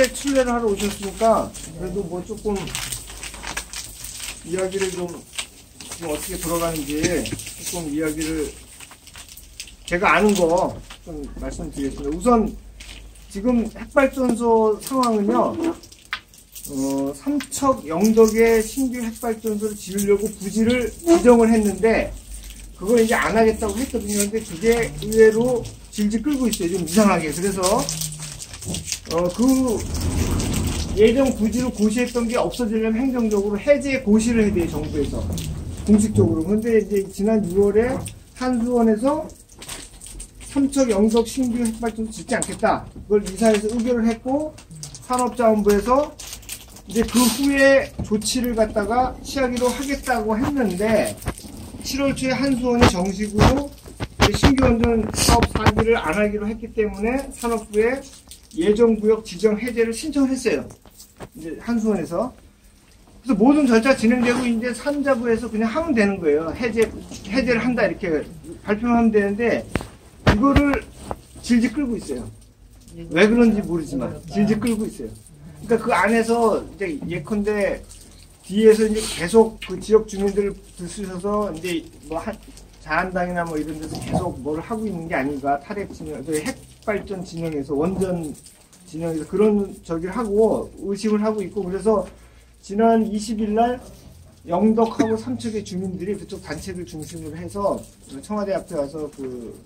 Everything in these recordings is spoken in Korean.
탈핵 순례를 하러 오셨으니까 그래도 뭐 조금 이야기를 좀 어떻게 돌아가는지 조금 이야기를 제가 아는 거 좀 말씀드리겠습니다. 우선 지금 핵발전소 상황은요, 삼척 영덕에 신규 핵발전소를 지으려고 부지를 지정을 했는데 그걸 이제 안 하겠다고 했거든요. 근데 그게 의외로 질질 끌고 있어요. 좀 이상하게. 그래서 그 예정 부지로 고시했던 게 없어지려면 행정적으로 해제 고시를 해야 돼요. 정부에서 공식적으로. 근데 이제 지난 6월에 한수원에서 삼척 영덕 신규 핵발전소 짓지 않겠다. 그걸 이사에서 의결을 했고 산업자원부에서 이제 그 후에 조치를 갖다가 취하기로 하겠다고 했는데 7월 초에 한수원이 정식으로 신규 원전 사업 사기를 안 하기로 했기 때문에 산업부에 예정구역 지정 해제를 신청을 했어요. 이제 한수원에서. 그래서 모든 절차 진행되고 이제 산자부에서 그냥 하면 되는 거예요. 해제를 한다 이렇게 발표만 하면 되는데 이거를 질질 끌고 있어요. 왜 그런지 모르지만 질질 끌고 있어요. 그러니까 그 안에서 이제 예컨대 뒤에서 이제 계속 그 지역 주민들을 들쑤셔서 이제 뭐 자한당이나 뭐 이런 데서 계속 뭘 하고 있는 게 아닌가. 탈핵 진영, 핵발전 진영에서 원전 진영에서 그런 저기를 하고 의심을 하고 있고 그래서 지난 20일 날 영덕하고 삼척의 주민들이 그쪽 단체를 중심으로 해서 청와대 앞에 와서 그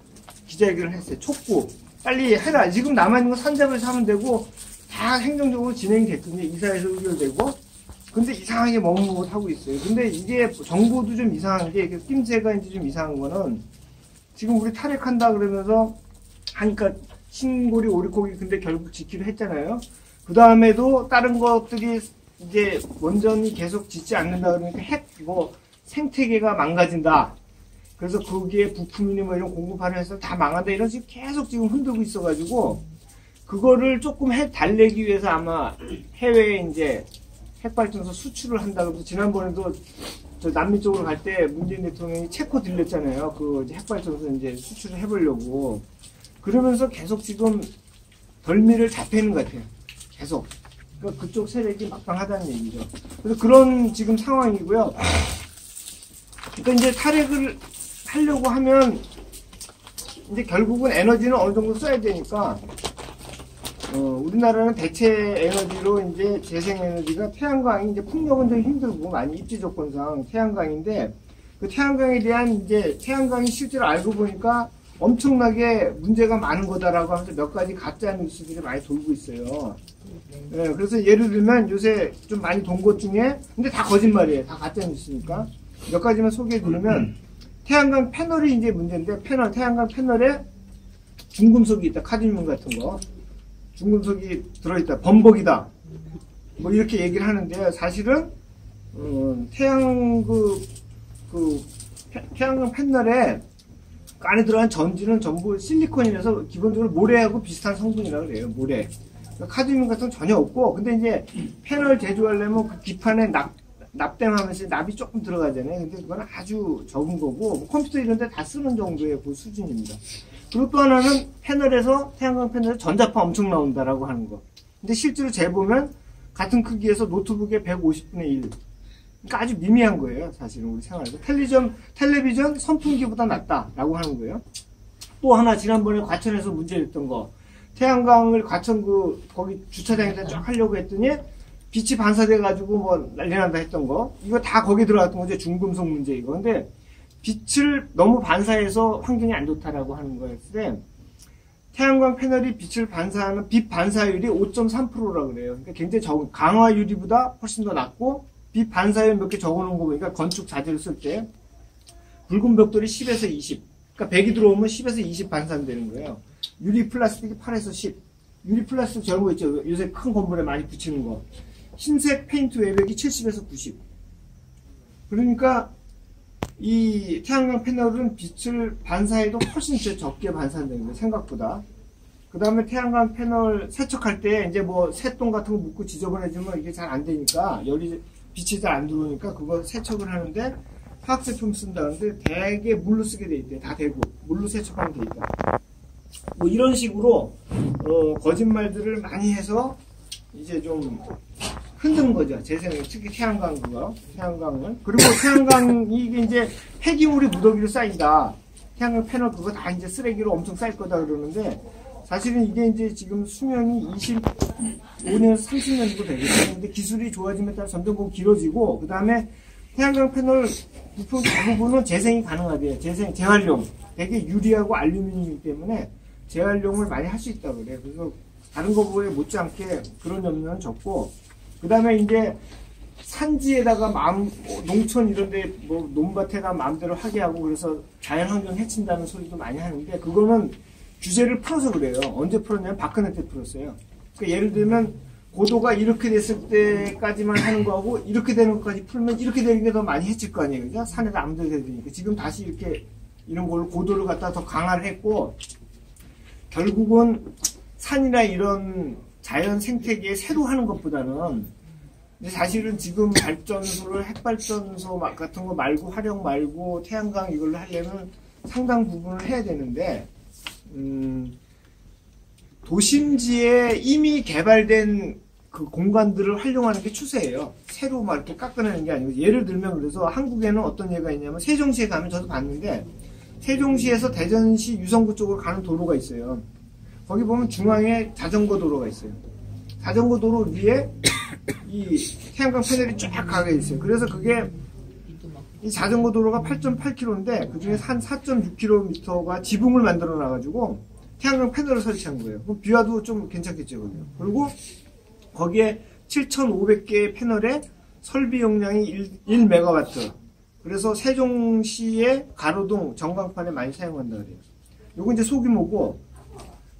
기자회견을 했어요. 촉구. 빨리 해라. 지금 남아있는 거 산자부에서 하면 되고 다 행정적으로 진행이 됐거든요. 이사에서 의결되고. 근데 이상하게 머뭇하고 있어요. 근데 이게 정보도 좀 이상한 게 낌새가 이제 좀 이상한 거는 지금 우리 탈핵한다 그러면서 하니까 신고리 오리고기 근데 결국 지키려 했잖아요. 그 다음에도 다른 것들이 이제 원전이 계속 짓지 않는다 그러니까 생태계가 망가진다. 그래서 거기에 부품이니 뭐 이런 공급하는 회사 다 망한다 이런 식으로 계속 지금 흔들고 있어가지고 그거를 조금 달래기 위해서 아마 해외에 이제 핵발전소 수출을 한다 그러면서 지난번에도 저 남미 쪽으로 갈 때 문재인 대통령이 체코 들렸잖아요. 그 이제 핵발전소 이제 수출을 해보려고 그러면서 계속 지금 덜미를 잡히는 것 같아요. 계속. 그러니까 그쪽 세력이 막강하다는 얘기죠. 그래서 그런 지금 상황이고요. 그러니까 이제 탈핵을 하려고 하면 이제 결국은 에너지는 어느 정도 써야 되니까 우리나라는 대체 에너지로 이제 재생에너지가 태양광이 이제 풍력은 좀 힘들고 많이 입지 조건상 태양광인데 그 태양광에 대한 이제 태양광이 실제로 알고 보니까 엄청나게 문제가 많은 거다라고 하면서 몇 가지 가짜 뉴스들이 많이 돌고 있어요. 네, 그래서 예를 들면 요새 좀 많이 돈 것 중에 근데 다 거짓말이에요. 다 가짜 뉴스니까 몇 가지만 소개해 드리면 태양광 패널이 이제 문제인데 태양광 패널에 중금속이 있다. 카드뮴 같은 거. 중금속이 들어있다. 범벅이다. 뭐 이렇게 얘기를 하는데 사실은 태양광 패널에 안에 들어간 전지는 전부 실리콘이라서 기본적으로 모래하고 비슷한 성분이라고 그래요. 모래. 카드뮴 같은 건 전혀 없고 근데 이제 패널 제조하려면 그 기판에 납땜하면서 납이 조금 들어가잖아요. 근데 그건 아주 적은 거고 뭐 컴퓨터 이런 데 다 쓰는 정도의 그 수준입니다. 그리고 또 하나는 패널에서 태양광 패널에서 전자파 엄청 나온다라고 하는 거. 근데 실제로 재보면 같은 크기에서 노트북의 150분의 1. 그러니까 아주 미미한 거예요. 사실은 우리 생활에서. 텔레비전 선풍기보다 낫다라고 하는 거예요. 또 하나 지난번에 과천에서 문제됐던 거. 태양광을 과천 거기 주차장에다 쫙 하려고 했더니 빛이 반사돼가지고 뭐 난리난다 했던 거. 이거 다 거기 들어갔던 거죠. 중금속 문제 이거. 근데 빛을 너무 반사해서 환경이 안 좋다라고 하는 거였는데 태양광 패널이 빛을 반사하는 빛 반사율이 5.3%라고 그래요. 그러니까 굉장히 적은 강화 유리보다 훨씬 더 낮고 빛 반사율 몇 개 적어놓은 거 보니까 건축 자재를 쓸 때 붉은 벽돌이 10에서 20. 그러니까 100이 들어오면 10에서 20 반사되는 거예요. 유리 플라스틱이 8에서 10. 유리 플라스틱 저런 거 있죠. 요새 큰 건물에 많이 붙이는 거. 흰색 페인트 외벽이 70에서 90. 그러니까 이 태양광 패널은 빛을 반사해도 훨씬 적게 반사되는 거예요. 생각보다. 그 다음에 태양광 패널 세척할 때 이제 뭐 새똥 같은 거 묻고 지저분해지면 이게 잘 안 되니까 빛이 잘 안 들어오니까 그거 세척을 하는데 화학제품 쓴다는데 대개 물로 쓰게 돼 있대. 다 되고 물로 세척하면 돼 있다. 뭐 이런 식으로 거짓말들을 많이 해서 이제 좀 흔든 거죠. 재생을, 특히 태양광 태양광은. 그리고 태양광이 이게 이제 폐기물이 무더기로 쌓인다. 태양광 패널 그거 다 이제 쓰레기로 엄청 쌓일 거다 그러는데, 사실은 이게 이제 지금 수명이 25년, 30년 정도 되겠죠. 근데 기술이 좋아짐에 따라 점점 길어지고, 그 다음에 태양광 패널 부품 대부분은 재생이 가능하대요. 재활용. 되게 유리하고 알루미늄이기 때문에 재활용을 많이 할 수 있다고 그래요. 그래서 다른 거보다 못지않게 그런 염려는 적고, 그 다음에 이제 산지에다가 농촌 이런데 뭐 논밭에다 마음대로 하게 하고 그래서 자연환경 해친다는 소리도 많이 하는데, 그거는 규제를 풀어서 그래요. 언제 풀었냐면 박근혜 때 풀었어요. 그러니까 예를 들면 고도가 이렇게 됐을 때까지만 하는 거하고 이렇게 되는 것까지 풀면 이렇게 되는 게 더 많이 해칠 거 아니에요. 그죠? 산에다 아무데나 해야 되니까. 지금 다시 이렇게 이런 걸로 고도를 갖다 더 강화를 했고, 결국은 산이나 이런 자연 생태계에 새로 하는 것보다는, 근데 사실은 지금 발전소를 핵발전소 같은 거 말고 화력 말고 태양광 이걸로 하려면 상당 부분을 해야 되는데, 도심지에 이미 개발된 그 공간들을 활용하는 게 추세예요. 새로 막 이렇게 깎아내는 게 아니고, 예를 들면 그래서 한국에는 어떤 예가 있냐면 세종시에 가면 저도 봤는데, 세종시에서 대전시 유성구 쪽으로 가는 도로가 있어요. 거기 보면 중앙에 자전거 도로가 있어요. 자전거 도로 위에 이 태양광 패널이 쫙 가게 있어요. 그래서 그게 이 자전거 도로가 8.8km인데 그 중에 한 4.6km가 지붕을 만들어 놔가지고 태양광 패널을 설치한 거예요. 그럼 비와도 좀 괜찮겠죠, 거기요. 그리고 거기에 7,500개의 패널에 설비 용량이 1메가와트. 그래서 세종시의 가로등 전광판에 많이 사용한다 그래요. 요거 이제 소규모고,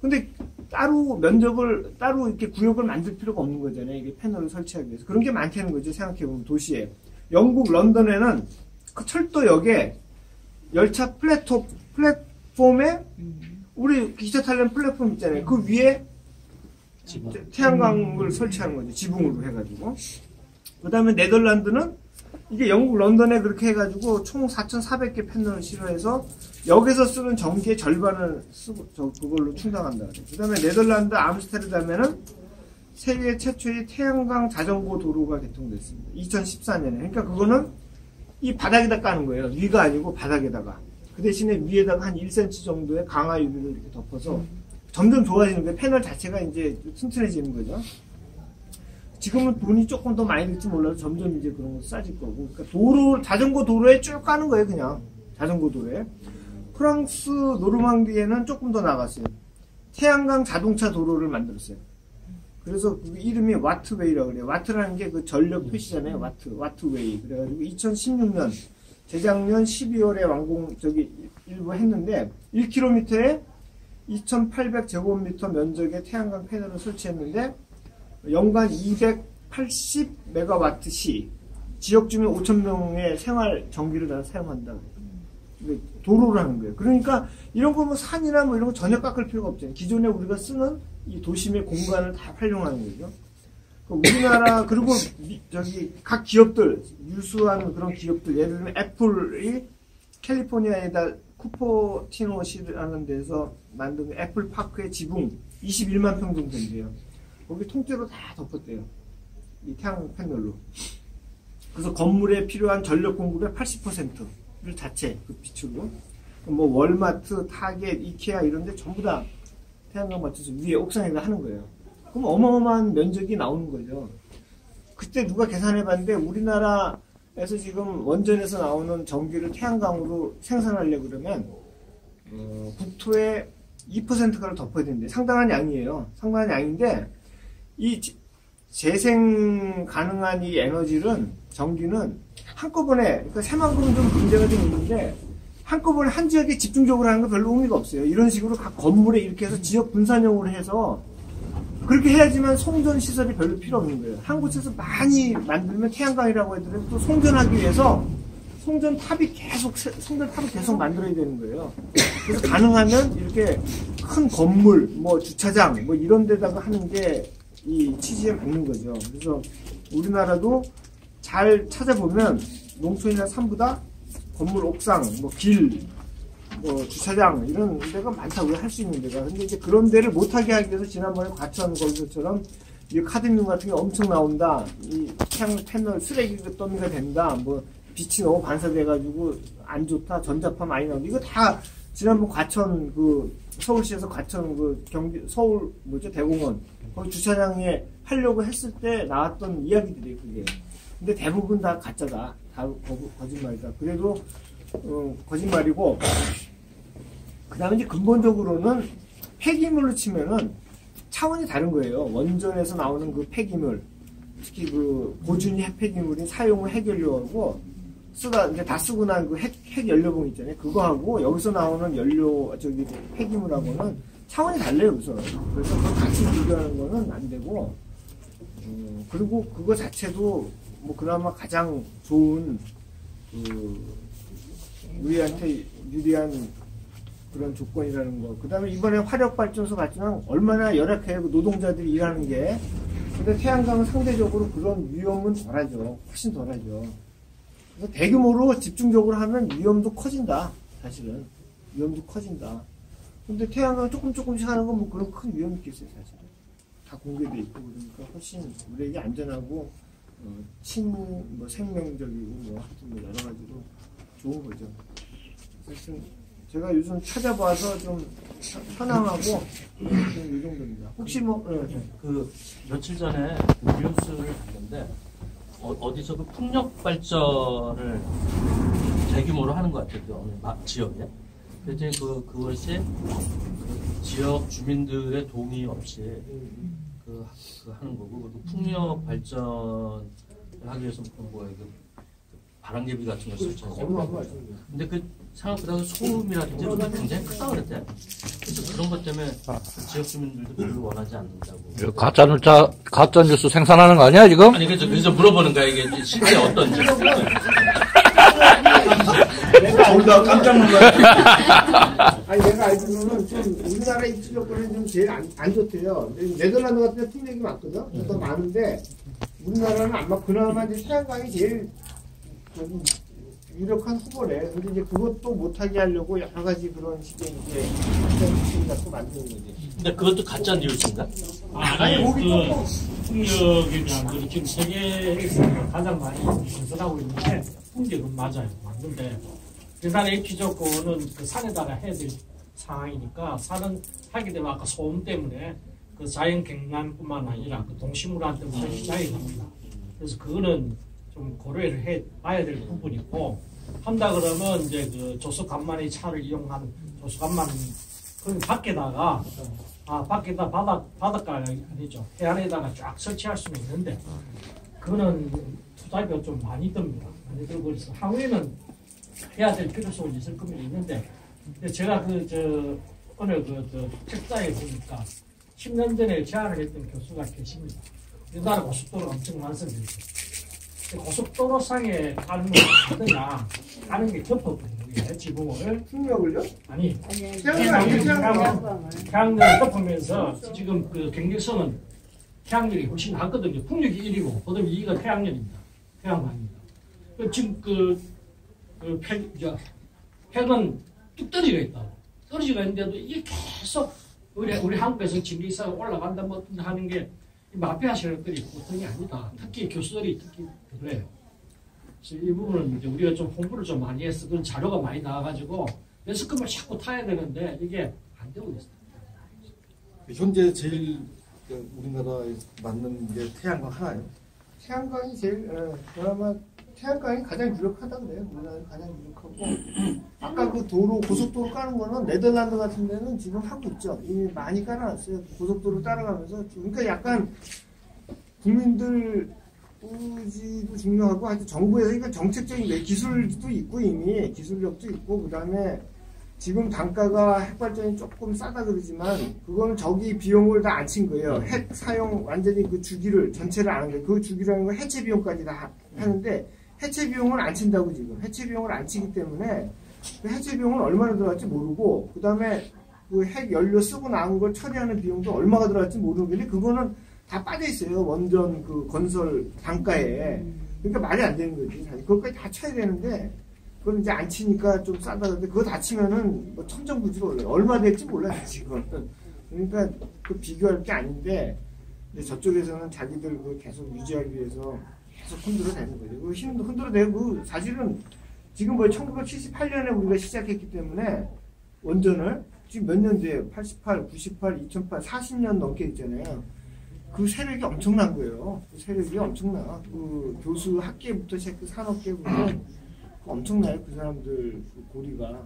근데 따로 면적을, 따로 이렇게 구역을 만들 필요가 없는 거잖아요. 이게 패널을 설치하기 위해서. 그런 게 많다는 거죠. 생각해보면 도시에. 영국 런던에는 그 철도역에 열차 플랫폼에 우리 기차 타려는 플랫폼 있잖아요. 그 위에 태양광을 설치하는 거죠. 지붕으로 해가지고. 그 다음에 네덜란드는 이게 영국 런던에 그렇게 해가지고 총 4,400개 패널을 실어해서 역에서 쓰는 전기의 절반을 쓰고 그걸로 충당한다. 그 다음에 네덜란드 암스테르담에는 세계 최초의 태양광 자전거 도로가 개통됐습니다. 2014년에. 그러니까 그거는 이 바닥에다 까는 거예요. 위가 아니고 바닥에다가. 그 대신에 위에다가 한 1cm 정도의 강화 유리를 이렇게 덮어서 점점 좋아지는 거예요. 패널 자체가 이제 튼튼해지는 거죠. 지금은 돈이 조금 더 많이 들지 몰라도 점점 이제 그런 거 싸질 거고. 그러니까 자전거 도로에 쭉 까는 거예요, 그냥. 자전거 도로에. 프랑스 노르망디에는 조금 더 나갔어요. 태양광 자동차 도로를 만들었어요. 그래서 그 이름이 와트웨이라고 그래요. 와트라는 게 그 전력 표시잖아요. 와트웨이. 그래가지고 2016년, 재작년 12월에 일부 했는데, 1km에 2,800제곱미터 면적의 태양광 패널을 설치했는데, 연간 280메가와트시, 지역 주민 5,000명의 생활 전기를 다 사용한다. 도로를 하는 거예요. 그러니까 이런 거 뭐 산이나 뭐 이런 거 전혀 깎을 필요가 없잖아요. 기존에 우리가 쓰는 이 도심의 공간을 다 활용하는 거죠. 우리나라, 그리고 각 기업들, 유수한 그런 기업들, 예를 들면 애플이 캘리포니아에다 쿠퍼티노시라는 데서 만든 애플 파크의 지붕 21만 평 정도 된대요. 거기 통째로 다 덮었대요. 이 태양 패널로. 그래서 건물에 필요한 전력 공급의 80%를 자체 그 비추고, 뭐 월마트, 타겟, 이케아 이런 데 전부 다 태양광 맞춰서 위에 옥상에다 하는 거예요. 그럼 어마어마한 면적이 나오는 거죠. 그때 누가 계산해 봤는데 우리나라에서 지금 원전에서 나오는 전기를 태양광으로 생산하려고 그러면 국토의 2%가를 덮어야 되는데 상당한 양이에요. 상당한 양인데 이 재생 가능한 이 에너지는, 전기는 한꺼번에, 그러니까 새만큼은 좀 문제가 좀 있는데 한꺼번에 한 지역에 집중적으로 하는 거 별로 의미가 없어요. 이런 식으로 각 건물에 이렇게 해서 지역 분산형으로 해서 그렇게 해야지만 송전 시설이 별로 필요 없는 거예요. 한 곳에서 많이 만들면 태양광이라고 해도 또 송전하기 위해서 송전탑이 계속 만들어야 되는 거예요. 그래서 가능하면 이렇게 큰 건물, 뭐 주차장, 뭐 이런 데다가 하는 게 이 취지에 맞는 거죠. 그래서 우리나라도 잘 찾아보면 농촌이나 산보다 건물 옥상, 뭐 길, 뭐 주차장 이런 데가 많다고요. 할 수 있는 데가. 근데 이제 그런 데를 못하게 하기 위해서 지난번에 과천 거기서처럼 이 카드뮴 같은 게 엄청 나온다. 이 태양 패널 쓰레기 더미가 된다. 뭐 빛이 너무 반사돼가지고 안 좋다. 전자파 많이 나온다. 이거 다 지난번 과천 그 서울시에서 과천 그 경기 서울 뭐죠 대공원 거기 주차장에 하려고 했을 때 나왔던 이야기들이 그게. 근데 대부분 다 가짜다. 다 거짓말이다. 그래도 거짓말이고. 그다음에 이제 근본적으로는 폐기물로 치면은 차원이 다른 거예요. 원전에서 나오는 그 폐기물, 특히 그 고준위 핵폐기물인 사용 핵연료하고 이제 다 쓰고 난 그 핵 연료봉 있잖아요. 그거하고 여기서 나오는 폐기물하고는 차원이 달라요, 우선. 그래서 그걸 같이 비교하는 거는 안 되고, 그리고 그거 자체도 뭐 그나마 가장 좋은 우리한테 유리한 그런 조건이라는 거. 그 다음에 이번에 화력발전소 같지만 얼마나 열악해요. 그 노동자들이 일하는 게. 근데 태양광은 상대적으로 그런 위험은 덜하죠. 훨씬 덜하죠. 그래서 대규모로 집중적으로 하면 위험도 커진다. 사실은. 위험도 커진다. 근데 태양광 조금씩 하는 건 뭐 그런 큰 위험이 있겠어요. 사실은. 다 공개돼 있고 그러니까 훨씬 우리에게 안전하고 생명적이고 뭐 하여튼 뭐 여러 가지로 좋은 거죠. 하여튼 제가 요즘 찾아봐서 좀 현황하고 이 정도입니다. 혹시 그 며칠 전에 그 뉴스를 봤는데 어디서 그 풍력 발전을 대규모로 하는 것 같아요. 그 어느 지역에. 그래서 그것이 그 지역 주민들의 동의 없이 그 하는 거고 그 풍력 발전을 하기 위해서 바람개비 같은 걸 설치하죠. 근데 그 생각보다 소음이라든지 이런 게 굉장히 크다고 그랬대. 그래서 그런 것 때문에 지역 주민들도 별로 원하지 않는다고. 가짜 뉴스 생산하는 거 아니야 지금? 아니 그래서 물어보는 거야 이게 실제 어떤지. 내가 깜짝 놀랐어. 아니 내가 알기로는 좀 우리나라 입지 조건이 좀 제일 안 좋대요. 네덜란드 같은 데 풍력이 많거든. 더 많은데 우리나라는 아마 그나마 이제 태양광이 제일 좀 유력한 후보래. 근데 이제 그것도 못하게 하려고 여러 가지 그런 식의 이제 시스템 갖고 만드는 거지. 근데 그것도 가짜 뉴스인가? 아니 풍력에 대한 그 지금 세계에서 가장 많이 건설하고 있는데 풍력은 맞아요. 맞는데 우리나라 입지 조건은 그 산에다가 해야 될 상황이니까 산은 하게 되면 아까 소음 때문에 그 자연 경관뿐만 아니라 그 동식물한테 많이 지장이 갑니다. 그래서 그거는 좀 고려를 해 봐야 될 부분이고, 한다 그러면 이제 그 조수간만의 차를 이용한 조수간만 그 밖에다가 밖에다 바닷가 아니죠, 해안에다가 쫙 설치할 수는 있는데 그거는 투자비가 좀 많이 듭니다. 많이 들고 있어. 향후에는 해야 될 필요성은 있을 겁니다. 있는데 제가 오늘 책자에 보니까 10년 전에 제안을 했던 교수가 계십니다. 우리나라 고속도로 엄청 완성되죠. 고속도로상에 가는 게 어떠냐, 가는 게 덮어버리는 지붕을. 풍력을요? 아니, 태양광을 태양광을 덮으면서 지금 그 경계선은 태양열이 훨씬 낫거든요. 풍력이 1이고, 그다음에 2가 태양열입니다. 태양광입니다. 지금 핵은 뚝 떨어지가 있다고. 떨어지가 있는데도 이게 계속 우리 한국에서 징기사가 올라간다 뭐 하는 게 마피아시는 것들이 보통이 아니다. 특히 교수들이 특히 그래요. 그래서 이 부분은 이제 우리가 좀 홍보를 좀 많이 해서 그런 자료가 많이 나와가지고 매스컴을 자꾸 타야 되는데 이게 안 되고 있어요. 현재 제일 우리나라에 맞는 게 태양광 하나요? 태양광이 제일 그나마 태양광이 가장 유력하다 그래요. 우리나라에 가장 유력하고 아까 그 고속도로 까는 거는 네덜란드 같은 데는 지금 하고 있죠. 이미 많이 깔아놨어요. 고속도로 따라가면서. 그러니까 약간 국민들 의지도 중요하고 아주 정부에서 그러니까 정책적인 기술도 있고 이미 기술력도 있고 그다음에 지금 단가가 핵발전이 조금 싸다 그러지만 그거는 저기 비용을 다 안 친 거예요. 핵 사용 완전히 그 주기를 전체를 안 한 거예요. 그 주기라는 건 해체 비용까지 다 하는데 해체 비용을 안 친다고 지금. 해체 비용을 안 치기 때문에 그 해체 비용은 얼마나 들어갈지 모르고 그 다음에 그 핵 연료 쓰고 나온 걸 처리하는 비용도 얼마가 들어갈지 모르는데 그거는 다 빠져 있어요. 원전 그 건설 단가에. 그러니까 말이 안 되는 거지. 그것까지 다 쳐야 되는데 그걸 이제 안 치니까 좀 싸다 그런데 그거 다 치면은 뭐 천정부지로 올라요. 얼마 될지 몰라요 지금. 그러니까 그 비교할 게 아닌데 근데 저쪽에서는 자기들 그걸 계속 유지하기 위해서 계속 흔들어내는 거죠. 그 힘도 흔들어내고 사실은 지금 뭐 1978년에 우리가 시작했기 때문에 원전을 지금 몇 년대에 88, 98, 2008, 40년 넘게 있잖아요. 그 세력이 엄청난 거예요. 그 세력이 엄청나. 그 교수 학계부터 시작해서 산업계부터 엄청나요. 그 사람들 그 고리가.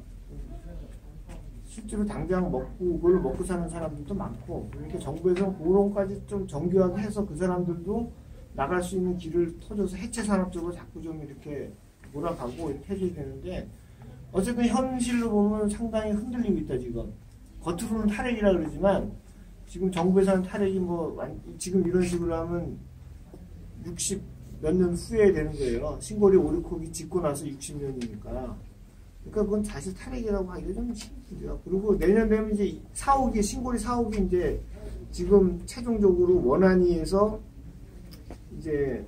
실제로 당장 먹고 그걸 먹고 사는 사람들도 많고 그러니까 정부에서 그런까지 좀 정교하게 해서 그 사람들도 나갈 수 있는 길을 터줘서 해체 산업 쪽으로 자꾸 좀 이렇게 몰아가고 이렇게 해줘야 되는데 어쨌든 현실로 보면 상당히 흔들리고 있다 지금. 겉으로는 탈핵이라 그러지만 지금 정부에서 하는 탈핵이 뭐 지금 이런 식으로 하면 60 몇 년 후에 되는 거예요. 신고리 오리콕이 짓고 나서 60년이니까. 그러니까 그건 사실 탈핵이라고 하기가 좀 힘들죠. 그리고 내년 되면 이제 4호기, 신고리 4호기 이제 지금 최종적으로 원안위에서 이제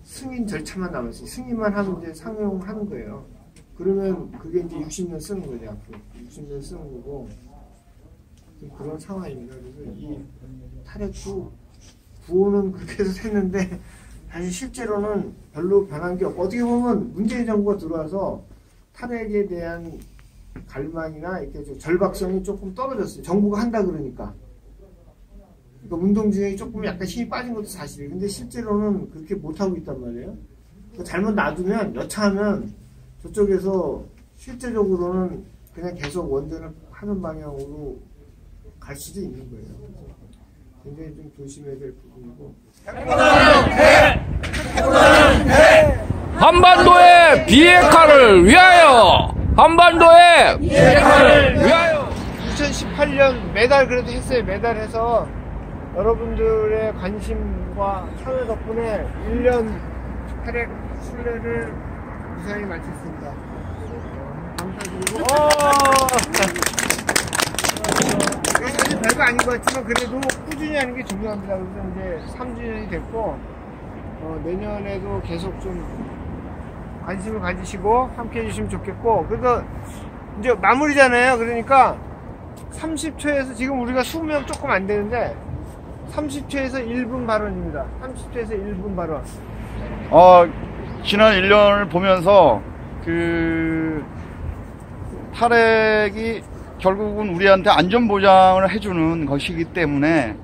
승인 절차만 남았어요. 승인만 하면 이제 상용하는 거예요. 그러면 그게 이제 60년 쓰는 거죠. 앞으로. 60년 쓰는 거고. 그런 상황입니다. 그래서 이 탈핵도 구호는 그렇게 해서 했는데 사실 실제로는 별로 변한 게 없고 어떻게 보면 문재인 정부가 들어와서 탈핵에 대한 갈망이나 이렇게 좀 절박성이 조금 떨어졌어요. 정부가 한다 그러니까. 그러니까 운동진영이 조금 약간 힘이 빠진 것도 사실이에요. 근데 실제로는 그렇게 못하고 있단 말이에요. 그러니까 잘못 놔두면 여차하면 저쪽에서 실제적으로는 그냥 계속 원전을 하는 방향으로 갈 수도 있는 거예요. 굉장히 좀 조심해야 될 부분이고. 한반도의 비핵화를 위하여! 한반도의 비핵화를 위하여! 2018년 매달 그래도 했어요. 매달 해서 여러분들의 관심과 참여 덕분에 1년 탈핵 순례를 무사히 마쳤습니다. 감사드리고 사실 별거 아닌 것 같지만 그래도 꾸준히 하는 게 중요합니다. 그래서 이제 3주년이 됐고 내년에도 계속 좀 관심을 가지시고 함께 해주시면 좋겠고 그래서 이제 마무리잖아요. 그러니까 30초에서 지금 우리가 20명 조금 안 되는데 30초에서 1분 발언입니다. 30초에서 1분 발언. 지난 1년을 보면서 그 탈핵이 결국은 우리한테 안전보장을 해주는 것이기 때문에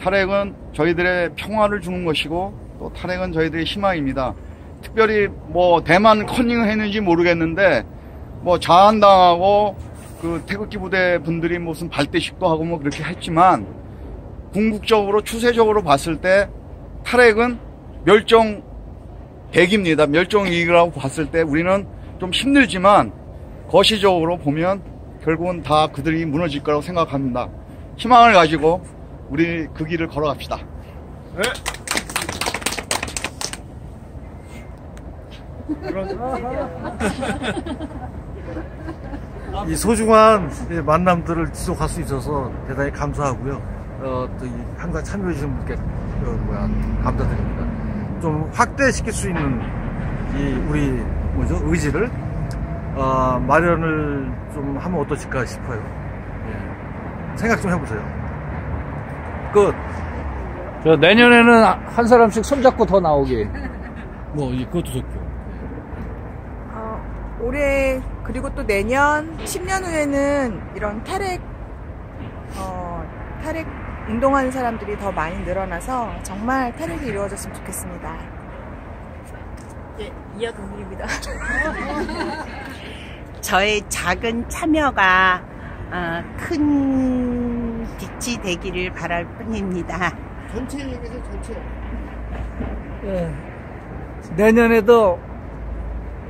탈핵은 저희들의 평화를 주는 것이고 또 탈핵은 저희들의 희망입니다. 특별히 뭐 대만 커닝을 했는지 모르겠는데 뭐 자한당하고 그 태극기 부대 분들이 무슨 발대식도 하고 뭐 그렇게 했지만 궁극적으로 추세적으로 봤을 때 탈핵은 멸종대기입니다. 멸종위기라고 봤을 때 우리는 좀 힘들지만 거시적으로 보면 결국은 다 그들이 무너질 거라고 생각합니다. 희망을 가지고 우리 그 길을 걸어갑시다. 네. 이 소중한 만남들을 지속할 수 있어서 대단히 감사하고요. 또 항상 참여해주신 분께 감사드립니다. 좀 확대시킬 수 있는 우리 의지를 마련을 좀 하면 어떠실까 싶어요. 생각 좀 해보세요. 끝. 내년에는 한 사람씩 손잡고 더 나오기. 그것도 좋고. 올해 그리고 또 내년 10년 후에는 이런 탈핵 운동하는 사람들이 더 많이 늘어나서 정말 탈핵이 이루어졌으면 좋겠습니다. 네, 이여동입니다. 저의 작은 참여가 큰 빛이 되기를 바랄 뿐입니다. 전체 얘기해서 전체. 예, 내년에도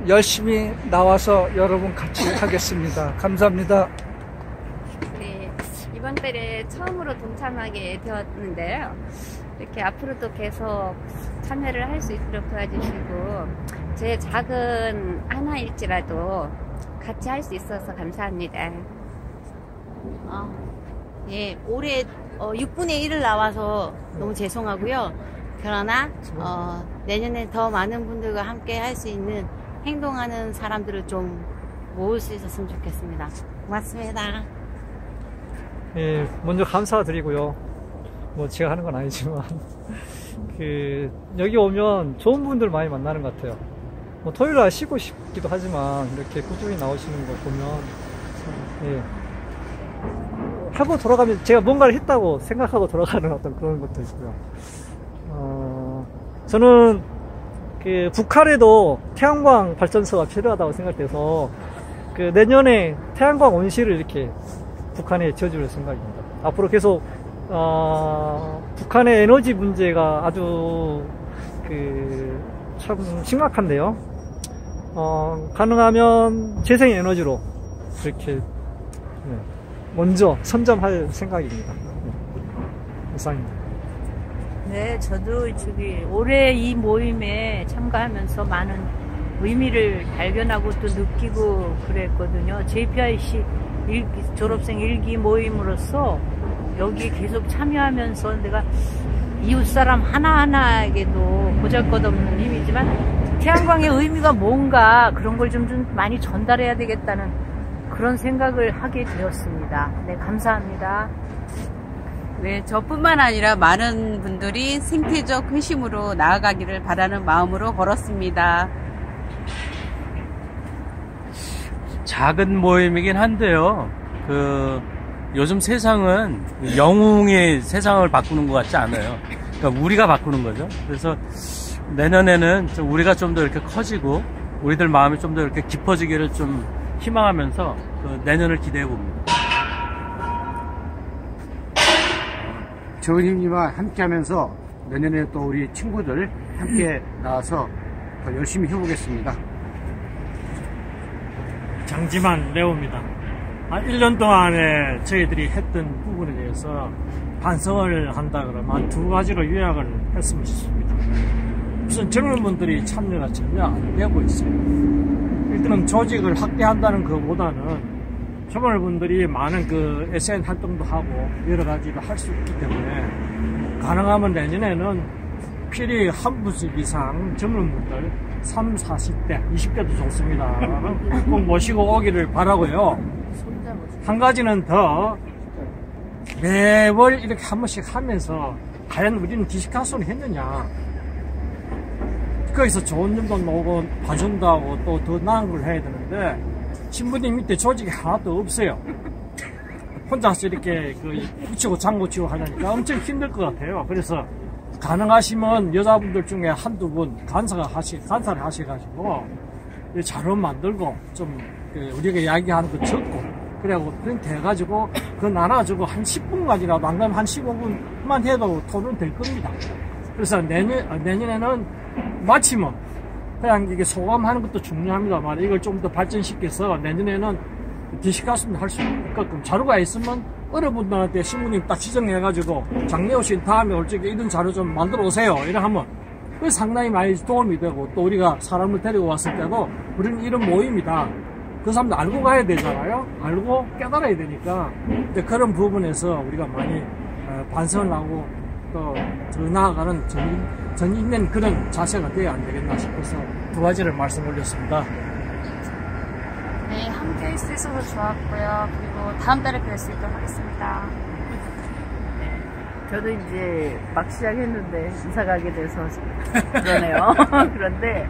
열심히 나와서 여러분 같이 하겠습니다. 감사합니다. 네, 이번 달에 처음으로 동참하게 되었는데요. 이렇게 앞으로도 계속 참여를 할 수 있도록 도와주시고 제 작은 하나일지라도 같이 할 수 있어서 감사합니다. 예, 올해 6분의 1을 나와서 너무 죄송하고요. 그러나 내년에 더 많은 분들과 함께 할 수 있는 행동하는 사람들을 좀 모을 수 있었으면 좋겠습니다. 고맙습니다. 예, 먼저 감사드리고요. 뭐 제가 하는 건 아니지만 여기 오면 좋은 분들 많이 만나는 것 같아요. 뭐 토요일날 쉬고 싶기도 하지만 이렇게 꾸준히 나오시는 거 보면 예. 하고 돌아가면 제가 뭔가를 했다고 생각하고 돌아가는 어떤 그런 것도 있고요. 저는 북한에도 태양광 발전소가 필요하다고 생각돼서 내년에 태양광 온실을 이렇게 북한에 지어줄 생각입니다. 앞으로 계속 북한의 에너지 문제가 아주 참 심각한데요. 가능하면 재생에너지로 이렇게 먼저 선점할 생각입니다. 이상입니다. 네, 저도 올해 이 모임에 참가하면서 많은 의미를 발견하고 또 느끼고 그랬거든요. JPIC 졸업생 일기 모임으로서 여기 계속 참여하면서 내가 이웃 사람 하나하나에게도 보잘것없는 힘이지만 태양광의 의미가 뭔가 그런 걸 좀 많이 전달해야 되겠다는 그런 생각을 하게 되었습니다. 네, 감사합니다. 네, 저뿐만 아니라 많은 분들이 생태적 회심으로 나아가기를 바라는 마음으로 걸었습니다. 작은 모임이긴 한데요. 요즘 세상은 영웅의 세상을 바꾸는 것 같지 않아요. 그러니까 우리가 바꾸는 거죠. 그래서 내년에는 우리가 좀 더 이렇게 커지고 우리들 마음이 좀 더 이렇게 깊어지기를 좀 희망하면서 내년을 기대해 봅니다. 저은님과 함께 하면서 내년에 또 우리 친구들 함께 나와서 더 열심히 해보겠습니다. 장지만 레오입니다. 1년 동안에 저희들이 했던 부분에 대해서 반성을 한다 그러면 두 가지로 요약을 했으면 싶습니다. 우선 젊은 분들이 참여가 전혀 안 되고 있어요. 일단은 조직을 확대한다는 것보다는 젊은 분들이 많은 SN 활동도 하고 여러 가지를 할 수 있기 때문에 가능하면 내년에는 필히 한 분씩 이상 젊은 분들 30, 40대, 20대도 좋습니다. 꼭 모시고 오기를 바라고요. 한 가지는 더 매월 이렇게 한 번씩 하면서 과연 우리는 디스커션을 했느냐, 거기서 좋은 점도 나오고 봐준다 하고 또 더 나은 걸 해야 되는데 신부님 밑에 조직이 하나도 없어요. 혼자서 이렇게 붙이고 장고치고 하려니까 엄청 힘들 것 같아요. 그래서 가능하시면 여자분들 중에 한두 분 간사를 하셔가지고 자료 만들고 좀 우리가 이야기하는 거 적고 그래갖고 프린트 해가지고 그거 나눠주고 한 10분까지라도 안 가면 한 15분만 해도 토론 될 겁니다. 그래서 내년에는 마치면 그냥 이게 소감하는 것도 중요합니다만 이걸 좀 더 발전시켜서 내년에는 디스커션 할 수 있게끔 자료가 있으면 어른분들한테 신부님 딱 지정해가지고 장례 오신 다음에 올 적에 이런 자료 좀 만들어 오세요 이래 하면 그 상당히 많이 도움이 되고 또 우리가 사람을 데리고 왔을 때도 우리는 이런 모임이다 그 사람도 알고 가야 되잖아요. 알고 깨달아야 되니까 이제 그런 부분에서 우리가 많이 반성을 하고 또 더 나아가는 전 있는 그런 자세가 되어야 안 되겠나 싶어서 두 가지를 말씀 올렸습니다. 네, 함께 할 수 있어서 좋았고요. 그리고 다음 달에 뵐 수 있도록 하겠습니다. 저도 이제 막 시작했는데 이사 가게 돼서 그러네요. 그런데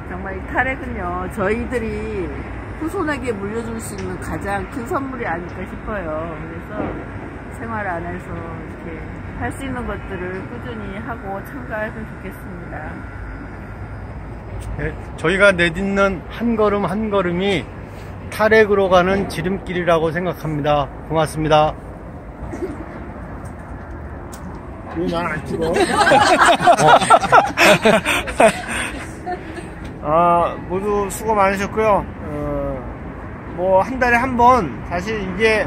정말 이 탈핵은요, 저희들이 후손에게 물려줄 수 있는 가장 큰 선물이 아닐까 싶어요. 그래서 생활 안에서 이렇게 할 수 있는 것들을 꾸준히 하고 참가했으면 좋겠습니다. 네, 저희가 내딛는 한 걸음 한 걸음이 탈핵으로 가는 지름길이라고 생각합니다. 고맙습니다. 왜 난 안 찍어? 모두 수고 많으셨고요. 뭐 한 달에 한 번 사실 이게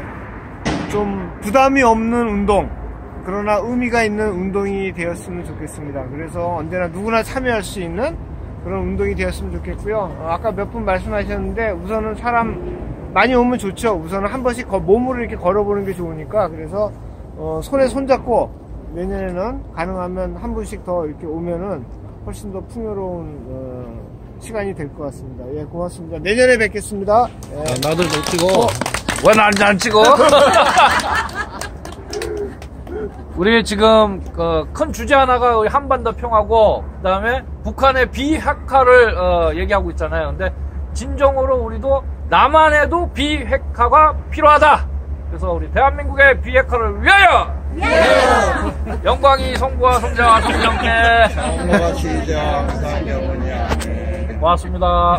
좀 부담이 없는 운동, 그러나 의미가 있는 운동이 되었으면 좋겠습니다. 그래서 언제나 누구나 참여할 수 있는 그런 운동이 되었으면 좋겠고요. 아까 몇 분 말씀하셨는데 우선은 사람 많이 오면 좋죠. 우선은 한 번씩 몸으로 이렇게 걸어보는 게 좋으니까. 그래서 손에 손잡고 내년에는 가능하면 한 분씩 더 이렇게 오면은 훨씬 더 풍요로운 시간이 될 것 같습니다. 예, 고맙습니다. 내년에 뵙겠습니다. 예. 나도 좀 찍어. 왜 난 안 찍어? 우리 지금 큰 주제 하나가 우리 한반도 평화고 그다음에 북한의 비핵화를 얘기하고 있잖아요. 근데 진정으로 우리도 남한에도 비핵화가 필요하다. 그래서 우리 대한민국의 비핵화를 위하여! 영광이 성부와 성자와 성령께 고맙습니다.